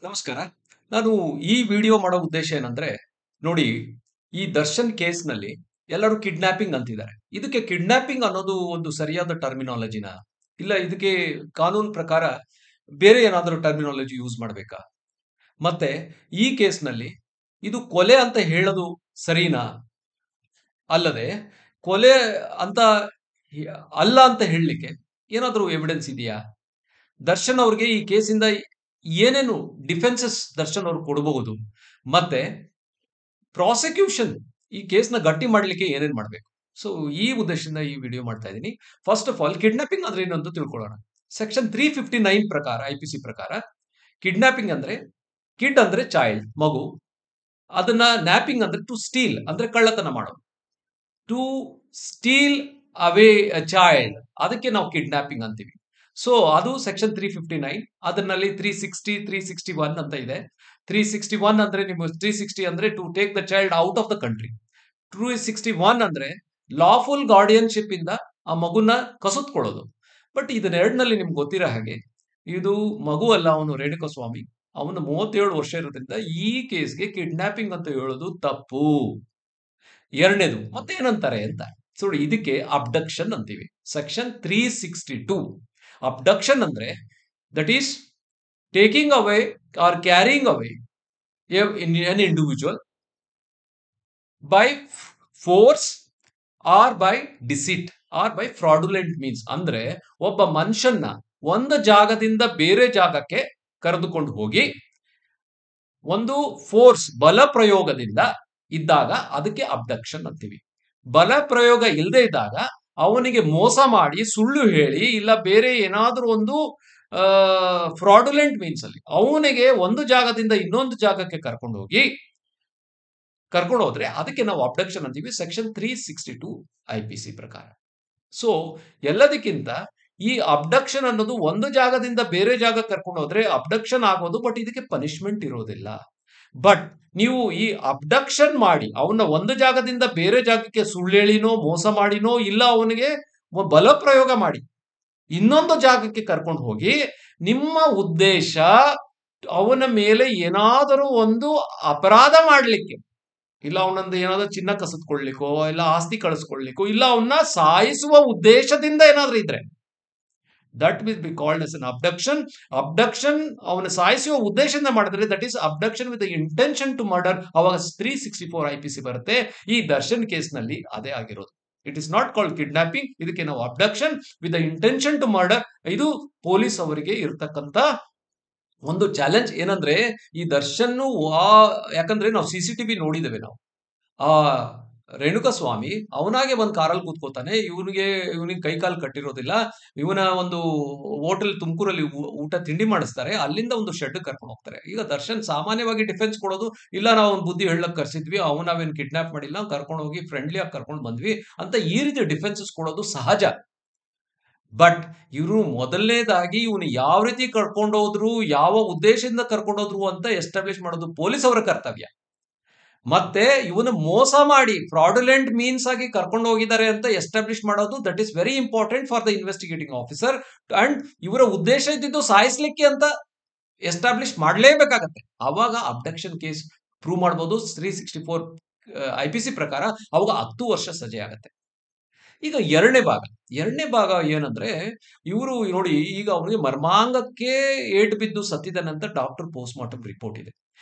ನಮಸ್ಕಾರ. ನಾನು ಈ ವಿಡಿಯೋ ಮಾಡೋ ಉದ್ದೇಶ ಏನಂದ್ರೆ, ನೋಡಿ ಈ ದರ್ಶನ್ ಕೇಸ್‌ನಲ್ಲಿ ಎಲ್ಲರೂ ಕಿಡ್ನಾಪಿಂಗ್ ಅಂತಿದ್ದಾರೆ. ಇದಕ್ಕೆ ಕಿಡ್ನಾಪಿಂಗ್ ಅನ್ನೋದು ಒಂದು ಸರಿಯಾದ ಟರ್ಮಿನಾಲಜಿನಾ? ಇಲ್ಲ ಇದಕ್ಕೆ ಕಾನೂನು ಪ್ರಕಾರ ಬೇರೆ ಏನಾದರೂ ಟರ್ಮಿನಾಲಜಿ ಯೂಸ್ ಮಾಡ್ಬೇಕಾ? ಮತ್ತೆ ಈ ಕೇಸ್‌ನಲ್ಲಿ ಇದು ಕೊಲೆ ಅಂತ ಹೇಳೋದು ಸರಿನಾ? ಅಲ್ಲದೆ ಕೊಲೆ ಅಂತ ಅಲ್ಲ ಅಂತ ಹೇಳಲಿಕ್ಕೆ ಏನಾದರೂ ಎವಿಡೆನ್ಸ್ ಇದೆಯಾ? ದರ್ಶನ್ ಅವ್ರಿಗೆ ಈ ಕೇಸಿಂದ ಏನೇನು ಡಿಫೆನ್ಸಸ್ ದರ್ಶನ್ ಅವ್ರು ಕೊಡಬಹುದು? ಮತ್ತೆ ಪ್ರಾಸಿಕ್ಯೂಷನ್ ಈ ಕೇಸ್‌ನ ಗಟ್ಟಿ ಮಾಡ್ಲಿಕ್ಕೆ ಏನೇನ್ ಮಾಡ್ಬೇಕು? ಸೊ ಈ ಉದ್ದೇಶದಿಂದ ಈ ವಿಡಿಯೋ ಮಾಡ್ತಾ ಇದ್ದೀನಿ. ಫಸ್ಟ್ ಆಫ್ ಆಲ್ ಕಿಡ್ನಾಪಿಂಗ್ ಅಂದ್ರೆ ಏನು ಅಂತ ತಿಳ್ಕೊಳ್ಳೋಣ. ಸೆಕ್ಷನ್ 359 ಪ್ರಕಾರ ಐಪಿಸಿ ಪ್ರಕಾರ ಕಿಡ್ನಾಪಿಂಗ್ ಅಂದ್ರೆ ಕಿಡ್ ಅಂದ್ರೆ ಚೈಲ್ಡ್ ಮಗು. ಅದನ್ನ ನ್ಯಾಪಿಂಗ್ ಅಂದ್ರೆ ಟು ಸ್ಟೀಲ್ ಅಂದ್ರೆ ಕಳ್ಳತನ ಮಾಡೋದು. To steal away a child ಅದಕ್ಕೆ ನಾವು ಕಿಡ್ನಾಪಿಂಗ್ ಅಂತೀವಿ. ಸೊ ಅದು ಸೆಕ್ಷನ್ 359. ಅದರಲ್ಲಿ 360 361 ಅಂತ ಇದೆ. 361 ಅಂದ್ರೆ ನಿಮ್ಮ 360 ಅಂದ್ರೆ to take the child out of the country. 361 ಅಂದ್ರೆ ಲಾಫುಲ್ ಗಾರ್ಡಿಯನ್ಶಿಪ್ ಇಂದ ಆ ಮಗುನ ಕಸುತ್ಕೊಳ್ಳೋದು. ಬಟ್ ಇದನ್ನೆರಡನಲ್ಲಿ ನಿಮ್ಗೆ ಗೊತ್ತಿರೋ ಹಾಗೆ ಇದು ಮಗು ಅಲ್ಲ, ಅವನು ರೇಣುಕಾಸ್ವಾಮಿ. ಅವನು 37 ವರ್ಷ ಇರೋದ್ರಿಂದ ಈ ಕೇಸ್ಗೆ ಕಿಡ್ನಾಪಿಂಗ್ ಅಂತ ಹೇಳೋದು ತಪ್ಪು. ಎರಡನೇದು ಮತ್ತೇನಂತಾರೆ ಅಂತ ಸೊ ಇದಕ್ಕೆ ಅಬ್ಡಕ್ಷನ್ ಅಂತೀವಿ. ಸೆಕ್ಷನ್ 362 ಅಬ್ಡಕ್ಷನ್ ಅಂದ್ರೆ that is taking away or carrying away an individual by force or by deceit or by fraudulent means. ಅಂದ್ರೆ ಒಬ್ಬ ಮನುಷ್ಯನ್ನ ಒಂದು ಜಾಗದಿಂದ ಬೇರೆ ಜಾಗಕ್ಕೆ ಕರೆದುಕೊಂಡು ಹೋಗಿ ಒಂದು ಫೋರ್ಸ್ ಬಲ ಪ್ರಯೋಗದಿಂದ ಇದ್ದಾಗ ಅದಕ್ಕೆ ಅಬ್ಡಕ್ಷನ್ ಅಂತೀವಿ. ಬಲ ಪ್ರಯೋಗ ಇಲ್ಲದೆ ಇದ್ದಾಗ ಅವನಿಗೆ ಮೋಸ ಮಾಡಿ ಸುಳ್ಳು ಹೇಳಿ ಇಲ್ಲ ಬೇರೆ ಏನಾದರೂ ಒಂದು ಫ್ರಾಡುಲೆಂಟ್ ಮೀನ್ಸ್ ಅಲ್ಲಿ ಅವನಿಗೆ ಒಂದು ಜಾಗದಿಂದ ಇನ್ನೊಂದು ಜಾಗಕ್ಕೆ ಕರ್ಕೊಂಡು ಹೋದ್ರೆ ಅದಕ್ಕೆ ನಾವು ಅಬ್ಡಕ್ಷನ್ ಅಂತೀವಿ. ಸೆಕ್ಷನ್ 362 ಐಪಿಸಿ ಪ್ರಕಾರ. ಸೊ ಎಲ್ಲದಕ್ಕಿಂತ ಈ ಅಬ್ಡಕ್ಷನ್ ಅನ್ನೋದು ಒಂದು ಜಾಗದಿಂದ ಬೇರೆ ಜಾಗಕ್ಕೆ ಕರ್ಕೊಂಡು ಹೋದ್ರೆ ಅಬ್ಡಕ್ಷನ್ ಆಗೋದು, ಬಟ್ ಇದಕ್ಕೆ ಪನಿಷ್ಮೆಂಟ್ ಇರೋದಿಲ್ಲ. ಬಟ್ ನೀವು ಈ ಅಬ್ಡಕ್ಷನ್ ಮಾಡಿ ಅವನ ಒಂದು ಜಾಗದಿಂದ ಬೇರೆ ಜಾಗಕ್ಕೆ ಸುಳ್ಳೇಳಿನೋ ಮೋಸ ಮಾಡಿನೋ ಇಲ್ಲ ಅವನಿಗೆ ಬಲ ಪ್ರಯೋಗ ಮಾಡಿ ಇನ್ನೊಂದು ಜಾಗಕ್ಕೆ ಕರ್ಕೊಂಡು ಹೋಗಿ ನಿಮ್ಮ ಉದ್ದೇಶ ಅವನ ಮೇಲೆ ಏನಾದರೂ ಒಂದು ಅಪರಾಧ ಮಾಡಲಿಕ್ಕೆ, ಇಲ್ಲ ಅವನೊಂದು ಏನಾದ್ರು ಚಿನ್ನ ಕಸಿದುಕೊಳ್ಳಿಕ್ಕೋ ಇಲ್ಲ ಆಸ್ತಿ ಕಳಿಸ್ಕೊಳ್ಳಿಕ್ಕೋ ಇಲ್ಲ ಅವನ್ನ ಸಾಯಿಸುವ ಉದ್ದೇಶದಿಂದ ಏನಾದ್ರೂ ಇದ್ರೆ that will be called as an abduction. Abduction ಅವನ ಸಾಯಿಸುವ ಉದ್ದೇಶದಿಂದ ಮಾಡಿದ್ರೆ that is abduction with intention to murder. ಅವಾಗ 364 ಐಪಿಸಿ ಬರುತ್ತೆ. ಈ ದರ್ಶನ್ ಕೇಸ್ ನಲ್ಲಿ ಅದೇ ಆಗಿರೋದು. It is not called kidnapping. ಇದಕ್ಕೆ ನಾವು abduction with intention to murder. ಇದು ಪೊಲೀಸ್ ಅವರಿಗೆ ಇರತಕ್ಕಂತ ಒಂದು ಚಾಲೆಂಜ್. ಏನಂದ್ರೆ ಈ ದರ್ಶನ್ ಯಾಕಂದ್ರೆ ನಾವು ಸಿಸಿಟಿವಿ ನೋಡಿದ್ದೇವೆ. ನಾವು ಆ ರೇಣುಕಾಸ್ವಾಮಿ ಅವನಾಗೆ ಒಂದು ಕಾರಲ್ಲಿ ಕೂತ್ಕೋತಾನೆ. ಇವನಿಗೆ ಕೈ ಕಾಲು ಕಟ್ಟಿರೋದಿಲ್ಲ. ಇವನ ಒಂದು ಹೋಟೆಲ್ ತುಮಕೂರಲ್ಲಿ ಊಟ ತಿಂಡಿ ಮಾಡಿಸ್ತಾರೆ. ಅಲ್ಲಿಂದ ಒಂದು ಶೆಡ್ ಕರ್ಕೊಂಡು ಹೋಗ್ತಾರೆ. ಈಗ ದರ್ಶನ್ ಸಾಮಾನ್ಯವಾಗಿ ಡಿಫೆನ್ಸ್ ಕೊಡೋದು, ಇಲ್ಲ ನಾವು ಅವ್ನ ಬುದ್ಧಿ ಹೇಳಕ್ ಕರ್ಸಿದ್ವಿ, ನಾವೇನು ಕಿಡ್ನಾಪ್ ಮಾಡಿಲ್ಲ, ಕರ್ಕೊಂಡು ಹೋಗಿ ಫ್ರೆಂಡ್ಲಿ ಆಗಿ ಕರ್ಕೊಂಡು ಬಂದ್ವಿ ಅಂತ ಈ ರೀತಿ ಡಿಫೆನ್ಸಸ್ ಕೊಡೋದು ಸಹಜ. ಬಟ್ ಇವರು ಮೊದಲನೇದಾಗಿ ಇವನು ಯಾವ ರೀತಿ ಕರ್ಕೊಂಡೋದ್ರು, ಯಾವ ಉದ್ದೇಶದಿಂದ ಕರ್ಕೊಂಡೋದ್ರು ಅಂತ ಎಸ್ಟಾಬ್ಲಿಷ್ ಮಾಡೋದು ಪೊಲೀಸ್ ಅವರ ಕರ್ತವ್ಯ. ಮತ್ತೆ ಇವನು ಮೋಸ ಮಾಡಿ ಫ್ರಾಡುಲೆಂಟ್ ಮೀನ್ಸ್ ಆಗಿ ಕರ್ಕೊಂಡು ಹೋಗಿದ್ದಾರೆ ಅಂತ ಎಸ್ಟಾಬ್ಲಿಷ್ ಮಾಡೋದು that is very important for the investigating officer. And ಇವರ ಉದ್ದೇಶ ಇದ್ದಿದ್ದು ಸಾಯಿಸ್ಲಿಕ್ಕೆ ಅಂತ ಎಸ್ಟಾಬ್ಲಿಷ್ ಮಾಡಲೇಬೇಕಾಗತ್ತೆ. ಅವಾಗ ಅಬ್ಡಕ್ಷನ್ ಕೇಸ್ ಪ್ರೂವ್ ಮಾಡಬಹುದು. 364 ಐಪಿಸಿ ಪ್ರಕಾರ ಅವಾಗ 10 ವರ್ಷ ಸಜೆ ಆಗತ್ತೆ. ಈಗ ಎರಡನೇ ಭಾಗ ಏನಂದ್ರೆ ಇವರು ನೋಡಿ, ಈಗ ಅವನಿಗೆ ಮರ್ಮಾಂಗಕ್ಕೆ ಏಟು ಬಿದ್ದು ಸತ್ತಿದ್ದಾನೆ ಅಂತ ಡಾಕ್ಟರ್ ಪೋಸ್ಟ್ ಮಾರ್ಟಮ್ ರಿಪೋರ್ಟ್ ಇದೆ.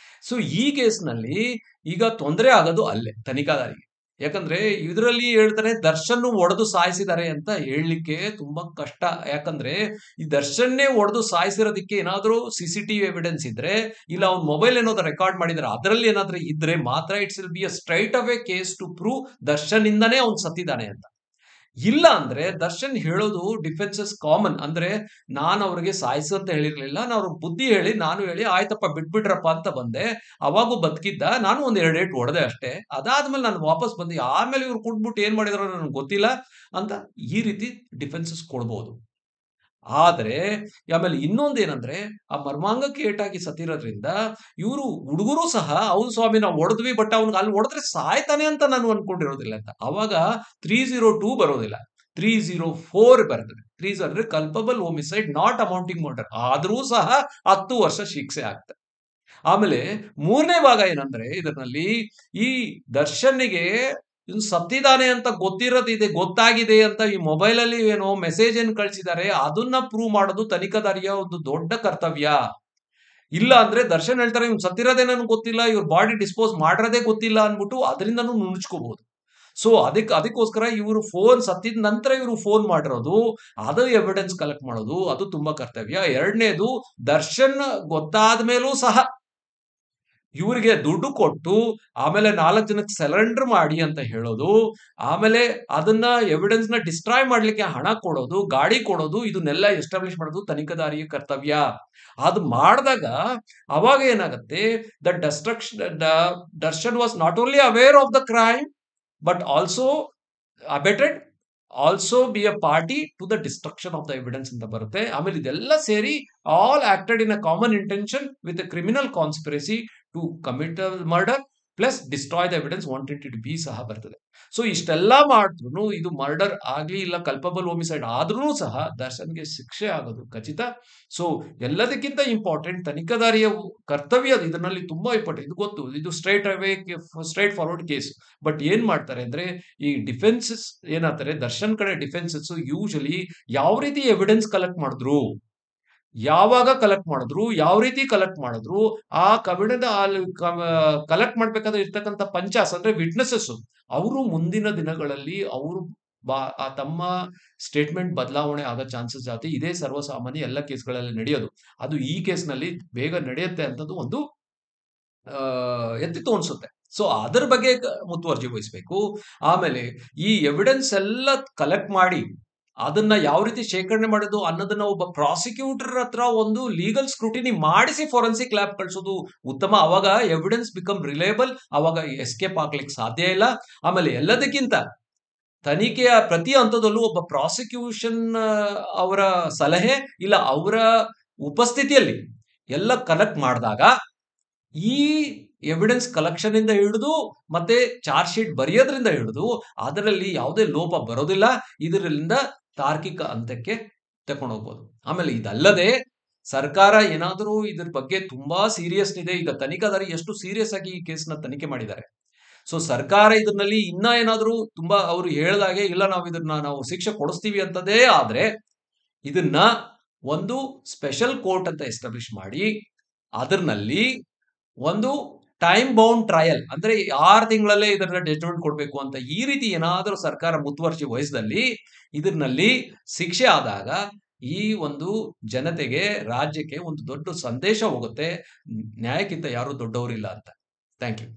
ಸೊ ಈ ಕೇಸ್ನಲ್ಲಿ ಈಗ ತೊಂದರೆ ಆಗೋದು ಅಲ್ಲೇ ತನಿಖಾದಾರಿಗೆ. ಯಾಕಂದ್ರೆ ಇದರಲ್ಲಿ ಹೇಳ್ತಾರೆ ದರ್ಶನ್ ಒಡೆದು ಸಾಯಿಸಿದ್ದಾರೆ ಅಂತ ಹೇಳಲಿಕ್ಕೆ ತುಂಬಾ ಕಷ್ಟ. ಯಾಕಂದ್ರೆ ಈ ದರ್ಶನ್ನೇ ಒಡೆದು ಸಾಯಿಸಿರೋದಕ್ಕೆ ಏನಾದ್ರೂ ಸಿಸಿಟಿವಿ ಎವಿಡೆನ್ಸ್ ಇದ್ರೆ ಇಲ್ಲ ಅವ್ನ ಮೊಬೈಲ್ ಏನಾದ್ರು ರೆಕಾರ್ಡ್ ಮಾಡಿದ್ರೆ ಅದರಲ್ಲಿ ಏನಾದ್ರೂ ಇದ್ರೆ ಮಾತ್ರ it's will be a straight away case to prove Darshan ಇಂದಾನೇ ಅವ್ನು ಸತ್ತಿದ್ದಾನೆ ಅಂತ. ಇಲ್ಲ ಅಂದ್ರೆ ದರ್ಶನ್ ಹೇಳೋದು ಡಿಫೆನ್ಸಸ್ ಕಾಮನ್. ಅಂದ್ರೆ ನಾನು ಅವ್ರಿಗೆ ಸಾಯಿಸು ಅಂತ ಹೇಳಿರ್ಲಿಲ್ಲ, ನಾನು ಅವ್ರಿಗೆ ಬುದ್ಧಿ ಹೇಳಿ ನಾನು ಹೇಳಿ ಆಯ್ತಪ್ಪ ಬಿಟ್ಬಿಟ್ರಪ್ಪ ಅಂತ ಬಂದೆ. ಅವಾಗೂ ಬದುಕಿದ್ದ, ನಾನು ಒಂದ್ 2 ಏಟು ಹೊಡೆದೆ ಅಷ್ಟೇ. ಅದಾದ್ಮೇಲೆ ನಾನು ವಾಪಸ್ ಬಂದು ಆಮೇಲೆ ಇವ್ರು ಕುಟ್ಬಿಟ್ಟು ಏನ್ ಮಾಡಿದಾರೋ ನನಗೆ ಗೊತ್ತಿಲ್ಲ ಅಂತ ಈ ರೀತಿ ಡಿಫೆನ್ಸಸ್ ಕೊಡ್ಬೋದು. ಆದ್ರೆ ಆಮೇಲೆ ಇನ್ನೊಂದೇನಂದ್ರೆ ಆ ಮರ್ಮಾಂಗಕ್ಕೆ ಏಟಾಗಿ ಸತ್ತಿರೋದ್ರಿಂದ ಇವರು ಹುಡುಗರು ಸಹ ಹೌದು ಸ್ವಾಮಿ ನಾವು ಹೊಡೆದ್ವಿ, ಬಟ್ ಅವ್ನಿಗೆ ಅಲ್ಲಿ ಹೊಡೆದ್ರೆ ಸಾಯ್ತಾನೆ ಅಂತ ನಾನು ಅನ್ಕೊಂಡಿರೋದಿಲ್ಲ ಅಂತ. ಅವಾಗ 302 ಬರೋದಿಲ್ಲ, 304 ಬರ್ತದೆ. 3 culpable homicide not amounting murder ಆದ್ರೂ ಸಹ 10 ವರ್ಷ ಶಿಕ್ಷೆ ಆಗ್ತದೆ. ಆಮೇಲೆ ಮೂರನೇ ಭಾಗ ಏನಂದ್ರೆ ಇದರಲ್ಲಿ ಈ ದರ್ಶನ್ನಿಗೆ ಇವ್ನು ಸತ್ತಿದ್ದಾನೆ ಅಂತ ಗೊತ್ತಾಗಿದೆ ಅಂತ ಈ ಮೊಬೈಲ್ ಅಲ್ಲಿ ಏನೋ ಮೆಸೇಜ್ ಏನ್ ಕಳ್ಸಿದ್ದಾರೆ ಅದನ್ನ ಪ್ರೂವ್ ಮಾಡೋದು ತನಿಖಾದಾರಿಯ ಒಂದು ದೊಡ್ಡ ಕರ್ತವ್ಯ. ಇಲ್ಲ ಅಂದ್ರೆ ದರ್ಶನ್ ಹೇಳ್ತಾರೆ ಇವ್ನು ಸತ್ತಿರೋದೇ ನನ್ಗೆ ಗೊತ್ತಿಲ್ಲ, ಇವ್ರ ಬಾಡಿ ಡಿಸ್ಪೋಸ್ ಮಾಡಿರೋದೇ ಗೊತ್ತಿಲ್ಲ ಅನ್ಬಿಟ್ಟು ಅದರಿಂದನೂ ನುಣುಚ್ಕೋಬಹುದು. ಸೊ ಅದಕ್ಕೋಸ್ಕರ ಇವರು ಫೋನ್ ಸತ್ತಿದ ನಂತರ ಇವರು ಫೋನ್ ಮಾಡಿರೋದು, ಅದು ಎವಿಡೆನ್ಸ್ ಕಲೆಕ್ಟ್ ಮಾಡೋದು ಅದು ತುಂಬಾ ಕರ್ತವ್ಯ. ಎರಡನೇದು, ದರ್ಶನ್ ಗೊತ್ತಾದ ಮೇಲೂ ಸಹ ಇವರಿಗೆ ದುಡ್ಡು ಕೊಟ್ಟು ಆಮೇಲೆ 4 ಜನಕ್ಕೆ ಸರೆಂಡರ್ ಮಾಡಿ ಅಂತ ಹೇಳೋದು, ಆಮೇಲೆ ಅದನ್ನ ಎವಿಡೆನ್ಸ್ ನ ಡಿಸ್ಟ್ರಾಯ್ ಮಾಡ್ಲಿಕ್ಕೆ ಹಣ ಕೊಡೋದು, ಗಾಡಿ ಕೊಡೋದು, ಇದನ್ನೆಲ್ಲ ಎಸ್ಟಾಬ್ಲಿಷ್ ಮಾಡೋದು ತನಿಖಾದಾರಿಯ ಕರ್ತವ್ಯ. ಅದು ಮಾಡಿದಾಗ ಅವಾಗ ಏನಾಗುತ್ತೆ, Darshan was not only aware of the crime but also abetted, also be a party to the destruction of the evidence ಅಂತ ಬರುತ್ತೆ. ಆಮೇಲೆ ಇದೆಲ್ಲ ಸೇರಿ all acted in a common intention with a criminal conspiracy to commit murder plus destroy the evidence 122B ಸಹ ಬರ್ತದೆ. So ಇಷ್ಟೆಲ್ಲ ಮಾಡಿದ್ರು ಇದು ಮರ್ಡರ್ ಆಗ್ಲಿ ಇಲ್ಲ ಕಲ್ಪಬಲ್ ಹೋಮಿಸೈಡ್ ಆದ್ರೂ ಸಹ ದರ್ಶನ್ಗೆ ಶಿಕ್ಷೆ ಆಗೋದು ಖಚಿತ. ಸೊ ಎಲ್ಲದಕ್ಕಿಂತ ಇಂಪಾರ್ಟೆಂಟ್ ತನಿಖಾದಾರಿಯ ಕರ್ತವ್ಯ ಇದರಲ್ಲಿ ತುಂಬಾ ಇಂಪಾರ್ಟೆಂಟ್. ಇದು ಗೊತ್ತು, ಇದು ಸ್ಟ್ರೈಟ್ ಫಾರ್ವರ್ಡ್ ಕೇಸ್. ಬಟ್ ಏನ್ ಮಾಡ್ತಾರೆ ಅಂದ್ರೆ ಈ ಡಿಫೆನ್ಸಸ್ ಏನಾಗ್ತಾರೆ, ದರ್ಶನ್ ಕಡೆ ಡಿಫೆನ್ಸಸ್ ಯೂಶಲಿ ಯಾವ ರೀತಿ ಎವಿಡೆನ್ಸ್ ಕಲೆಕ್ಟ್ ಮಾಡಿದ್ರು, ಯಾವಾಗ ಕಲೆಕ್ಟ್ ಮಾಡಿದ್ರು, ಯಾವ ರೀತಿ ಕಲೆಕ್ಟ್ ಮಾಡಿದ್ರು, ಆ ಕಬ್ಬಿಣದ ಕಲೆಕ್ಟ್ ಮಾಡ್ಬೇಕಾದ್ರೆ ಇರ್ತಕ್ಕಂಥ ಪಂಚಾಸ್ ಅಂದ್ರೆ ವಿಟ್ನೆಸಸ್ ಅವರು ಮುಂದಿನ ದಿನಗಳಲ್ಲಿ ಅವರು ತಮ್ಮ ಸ್ಟೇಟ್ಮೆಂಟ್ ಬದಲಾವಣೆ ಆಗೋ ಚಾನ್ಸಸ್ ಜಾಸ್ತಿ. ಇದೇ ಸರ್ವಸಾಮಾನ್ಯ ಎಲ್ಲ ಕೇಸ್ಗಳಲ್ಲಿ ನಡೆಯೋದು. ಅದು ಈ ಕೇಸ್ನಲ್ಲಿ ಬೇಗ ನಡೆಯುತ್ತೆ ಅಂತದ್ದು ಒಂದು ಎತ್ತಿ ತೋರಿಸುತ್ತೆ. ಸೊ ಅದರ ಬಗ್ಗೆ ಮುತುವರ್ಜಿ ವಹಿಸಬೇಕು. ಆಮೇಲೆ ಈ ಎವಿಡೆನ್ಸ್ ಎಲ್ಲ ಕಲೆಕ್ಟ್ ಮಾಡಿ ಅದನ್ನ ಯಾವ ರೀತಿ ಶೇಖರಣೆ ಮಾಡೋದು ಅನ್ನೋದನ್ನ ಒಬ್ಬ ಪ್ರಾಸಿಕ್ಯೂಟರ್ ಹತ್ರ ಒಂದು ಲೀಗಲ್ ಸ್ಕ್ರೂಟಿನಿ ಮಾಡಿಸಿ ಫೋರೆನ್ಸಿಕ್ ಲ್ಯಾಬ್ ಕಳಿಸೋದು ಉತ್ತಮ. ಅವಾಗ ಎವಿಡೆನ್ಸ್ ಬಿಕಮ್ ರಿಲಯಬಲ್, ಅವಾಗ ಎಸ್ಕೇಪ್ ಆಗ್ಲಿಕ್ಕೆ ಸಾಧ್ಯ ಇಲ್ಲ. ಆಮೇಲೆ ಎಲ್ಲದಕ್ಕಿಂತ ತನಿಖೆಯ ಪ್ರತಿ ಹಂತದಲ್ಲೂ ಒಬ್ಬ ಪ್ರಾಸಿಕ್ಯೂಷನ್ ಅವರ ಸಲಹೆ ಇಲ್ಲ ಅವರ ಉಪಸ್ಥಿತಿಯಲ್ಲಿ ಎಲ್ಲ ಕಲೆಕ್ಟ್ ಮಾಡಿದಾಗ ಈ ಎವಿಡೆನ್ಸ್ ಕಲೆಕ್ಷನ್ ಇಂದ ಹಿಡಿದು ಮತ್ತೆ ಚಾರ್ಜ್ ಶೀಟ್ ಬರೆಯೋದ್ರಿಂದ ಹಿಡಿದು ಅದರಲ್ಲಿ ಯಾವುದೇ ಲೋಪ ಬರೋದಿಲ್ಲ. ಇದರಿಂದ ತಾರ್ಕಿಕ ಹಂತಕ್ಕೆ ತಕೊಂಡು ಹೋಗ್ಬೋದು. ಆಮೇಲೆ ಇದಲ್ಲದೆ ಸರ್ಕಾರ ಏನಾದರೂ ಇದ್ರ ಬಗ್ಗೆ ತುಂಬಾ ಸೀರಿಯಸ್ ಇದೆ. ಈಗ ತನಿಖಾದಾರಿ ಎಷ್ಟು ಸೀರಿಯಸ್ ಆಗಿ ಈ ಕೇಸ್ನ ತನಿಖೆ ಮಾಡಿದ್ದಾರೆ. ಸೊ ಸರ್ಕಾರ ಇದರಲ್ಲಿ ಇನ್ನ ಏನಾದರೂ ತುಂಬಾ ಅವರು ಹೇಳಿದಾಗೆ ಇಲ್ಲ ನಾವು ಶಿಕ್ಷೆ ಕೊಡಿಸ್ತೀವಿ ಅಂತದೇ ಆದ್ರೆ ಇದನ್ನ ಒಂದು ಸ್ಪೆಷಲ್ ಕೋರ್ಟ್ ಅಂತ ಎಸ್ಟಾಬ್ಲಿಷ್ ಮಾಡಿ ಅದರಲ್ಲಿ ಒಂದು ಟೈಮ್ ಬೌಂಡ್ ಟ್ರಯಲ್ ಅಂದ್ರೆ 6 ತಿಂಗಳಲ್ಲೇ ಇದರ ಜಡ್ಜ್ಮೆಂಟ್ ಕೊಡಬೇಕು ಅಂತ ಈ ರೀತಿ ಏನಾದರೂ ಸರ್ಕಾರ ಮುತುವರ್ಜಿ ವಹಿಸಿದಲ್ಲಿ ಇದರಲ್ಲಿ ಶಿಕ್ಷೆ ಆದಾಗ ಈ ಒಂದು ಜನತೆಗೆ, ರಾಜ್ಯಕ್ಕೆ ಒಂದು ದೊಡ್ಡ ಸಂದೇಶ ಹೋಗುತ್ತೆ, ನ್ಯಾಯಕ್ಕಿಂತ ಯಾರು ದೊಡ್ಡವರಿಲ್ಲ ಅಂತ. Thank you.